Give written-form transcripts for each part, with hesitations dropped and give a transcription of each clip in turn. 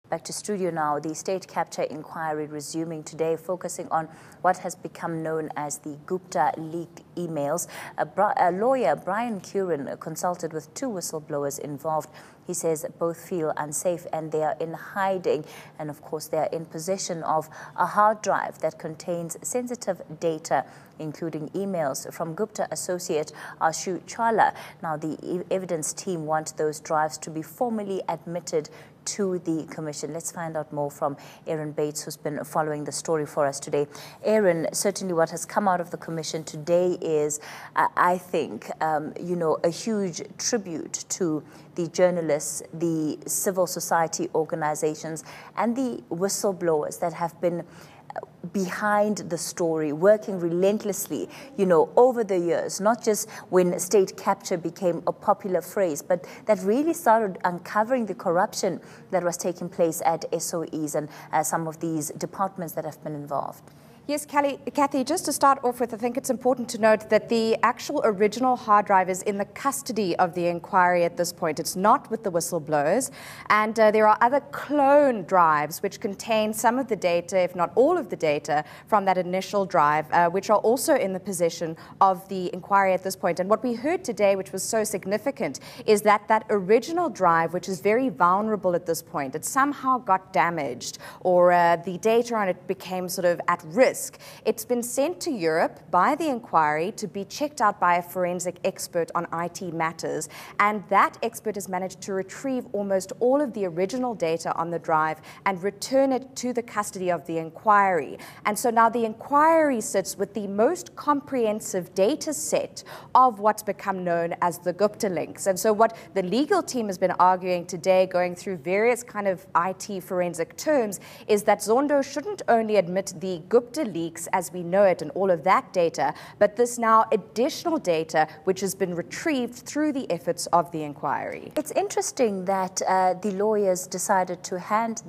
Back to studio now. The state capture inquiry resuming today, focusing on what has become known as the Gupta leaked emails. A lawyer, Brian Curran, consulted with two whistleblowers involved. He says both feel unsafe and they are in hiding. And of course, they are in possession of a hard drive that contains sensitive data, including emails from Gupta associate Ashu Chawla. Now, the evidence team want those drives to be formally admitted to the commission. Let's find out more from Aaron Bates, who's been following the story for us today. Aaron, certainly what has come out of the commission today is, I think, a huge tribute to the journalists, the civil society organizations, and the whistleblowers that have been behind the story, working relentlessly, over the years, not just when state capture became a popular phrase, but that really started uncovering the corruption that was taking place at SOEs and some of these departments that have been involved. Yes, Kathy, just to start off with, I think it's important to note that the actual original hard drive is in the custody of the inquiry at this point. It's not with the whistleblowers. And there are other clone drives which contain some of the data, if not all of the data, from that initial drive, which are also in the possession of the inquiry at this point. And what we heard today, which was so significant, is that that original drive, which is very vulnerable at this point, it somehow got damaged, or the data on it became sort of at risk. It's been sent to Europe by the inquiry to be checked out by a forensic expert on IT matters, and that expert has managed to retrieve almost all of the original data on the drive and return it to the custody of the inquiry. And so now the inquiry sits with the most comprehensive data set of what's become known as the Gupta links. And so what the legal team has been arguing today, going through various kind of IT forensic terms, is that Zondo shouldn't only admit the Gupta leaks as we know it and all of that data, but this now additional data which has been retrieved through the efforts of the inquiry. It's interesting that the lawyers decided to hand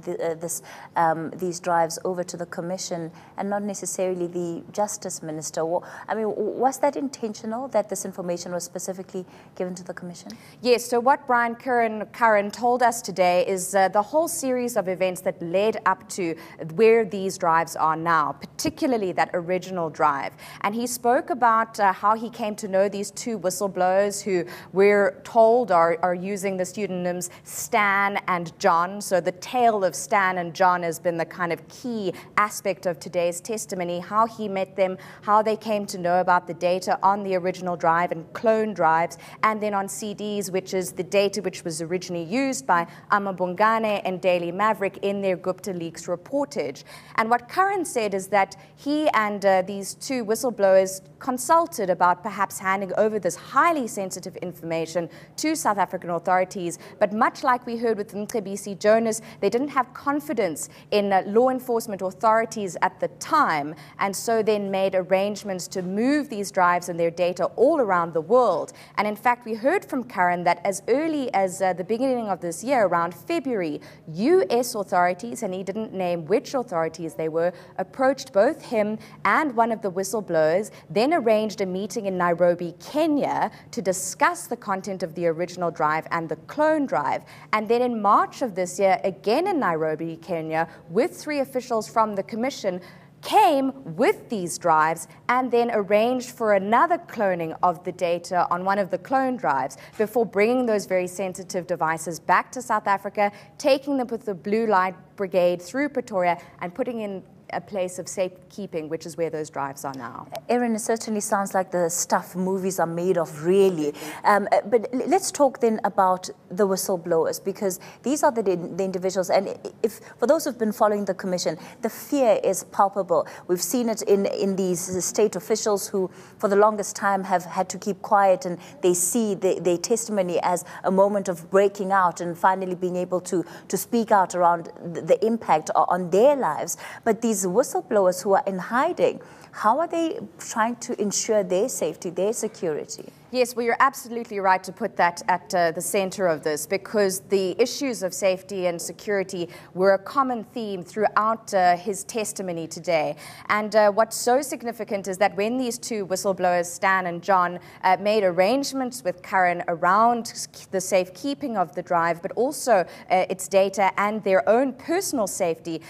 these drives over to the commission and not necessarily the justice minister. I mean, was that intentional, that this information was specifically given to the commission? Yes, so what Brian Curran told us today is the whole series of events that led up to where these drives are now, particularly that original drive. And he spoke about how he came to know these two whistleblowers who we're told are using the pseudonyms Stan and John. So the tale of Stan and John has been the kind of key aspect of today's testimony, how he met them, how they came to know about the data on the original drive and clone drives, and then on CDs, which is the data which was originally used by Amabungane and Daily Maverick in their Gupta leaks reportage. And what Curran said is that he and these two whistleblowers consulted about perhaps handing over this highly sensitive information to South African authorities. But much like we heard with Mcebisi Jonas, they didn't have confidence in law enforcement authorities at the time, and so then made arrangements to move these drives and their data all around the world. And in fact, we heard from Curran that as early as the beginning of this year, around February, US authorities, and he didn't name which authorities they were, approached both him and one of the whistleblowers, then arranged a meeting in Nairobi, Kenya, to discuss the content of the original drive and the clone drive. And then in March of this year, again in Nairobi, Kenya, with three officials from the commission, came with these drives and then arranged for another cloning of the data on one of the clone drives before bringing those very sensitive devices back to South Africa, taking them with the Blue Light Brigade through Pretoria and putting in a place of safekeeping, which is where those drives are now. Aaron, it certainly sounds like the stuff movies are made of, really. But let's talk then about the whistleblowers, because these are the individuals. And if for those who've been following the commission, the fear is palpable. We've seen it in these state officials who, for the longest time, have had to keep quiet, and they see their testimony as a moment of breaking out and finally being able to speak out around the impact on their lives. But these whistleblowers who are in hiding, how are they trying to ensure their safety, their security? Yes, well, you're absolutely right to put that at the center of this, because the issues of safety and security were a common theme throughout his testimony today. And what's so significant is that when these two whistleblowers, Stan and John, made arrangements with Curran around the safekeeping of the drive, but also its data and their own personal safety,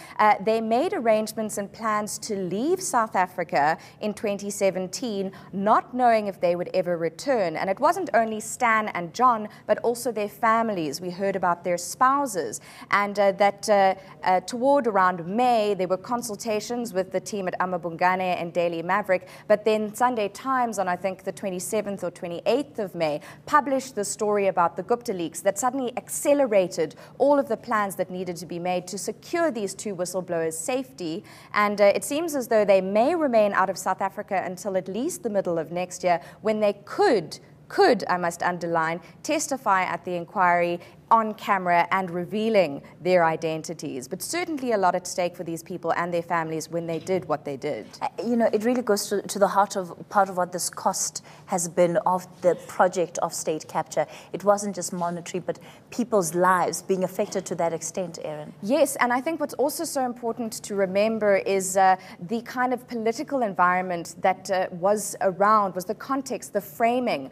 they made arrangements and plans to leave South Africa in 2017, not knowing if they would ever return. And it wasn't only Stan and John, but also their families. We heard about their spouses, and that toward around May, there were consultations with the team at Amabungane and Daily Maverick, but then Sunday Times on, I think, the 27th or 28th of May, published the story about the Gupta leaks that suddenly accelerated all of the plans that needed to be made to secure these two whistleblowers' safety. And it seems as though they may remain out of South Africa until at least the middle of next year, when they could, I must underline, testify at the inquiry on camera and revealing their identities. But certainly a lot at stake for these people and their families when they did what they did. You know, it really goes to the heart of part of what this cost has been of the project of state capture. It wasn't just monetary, but people's lives being affected to that extent, Erin. Yes, and I think what's also so important to remember is the kind of political environment that was the context, the framing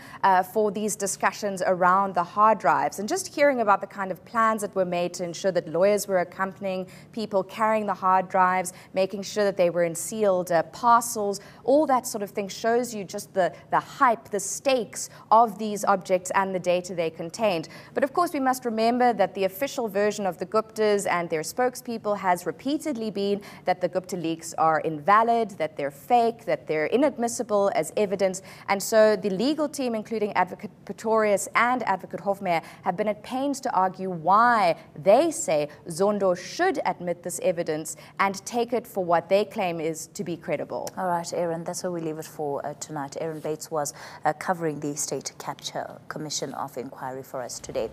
for these discussions around the hard drives. And just hearing about the kind of plans that were made to ensure that lawyers were accompanying people carrying the hard drives, making sure that they were in sealed parcels, all that sort of thing shows you just the hype, the stakes of these objects and the data they contained. But of course, we must remember that the official version of the Guptas and their spokespeople has repeatedly been that the Gupta leaks are invalid, that they're fake, that they're inadmissible as evidence. And so the legal team, including Advocate Pretorius and Advocate Hofmeyer, have been at pains to argue why they say Zondo should admit this evidence and take it for what they claim is to be credible. All right, Erin, that's where we leave it for tonight. Erin Bates was covering the State Capture Commission of Inquiry for us today.